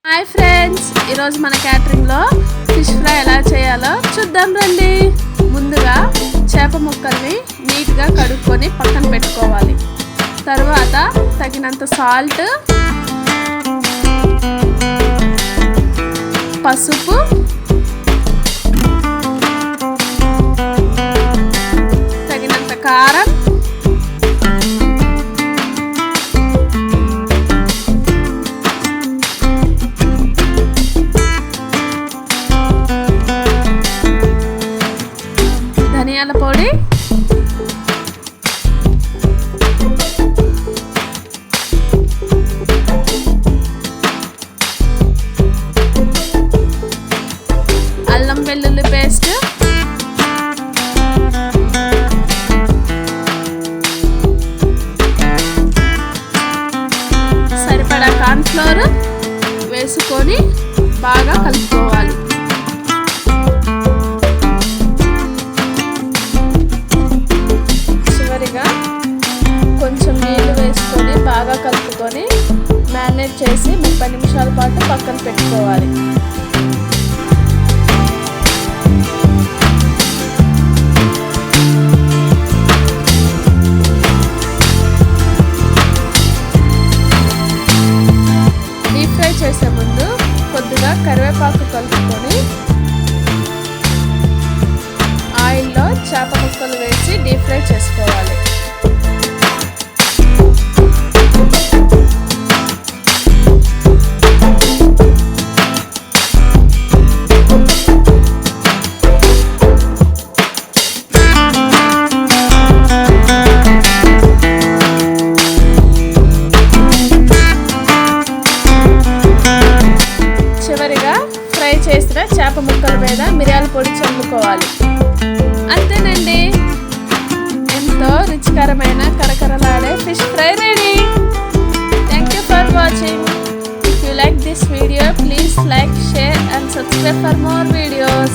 Hi friends, ఈరోజు మన క్యాటరింగ్లో fish fry ఎలా చేయాలో చూద్దాం రండి. ముందుగా చేప ముక్కల్ని నీట్గా కడుక్కొని పక్కన పెట్టుకోవాలి. తర్వాత తగినంత సాల్ట్, పసుపు, తగినంత కారం, ధనియాల పొడి, అల్లం వెల్లుల్లి పేస్ట్, సరిపడా కార్న్ఫ్లోర్ వేసుకొని బాగా కలుపుకోవాలి. కొంచెం నీళ్ళు వేసుకొని బాగా కలుపుకొని మ్యారినేట్ చేసి 30 నిమిషాల పాటు పక్కన పెట్టుకోవాలి. డీప్ ఫ్రై చేసే ముందు కొద్దిగా కరివేపాకు కలుపుకొని ఆయిల్లో చేప ముక్కలు వేసి డీప్ ఫ్రై చేసుకోవాలి. చివరిగా ఫ్రై చేసిన చేప ముక్కల మీద మిరియాల పొడి చల్లుకోవాలి. అంతేనండి, ఎంతో రుచికరమైన కరకరలాడే fish fry ready. Thank you for watching. If you like this video, please like, share and subscribe for more videos.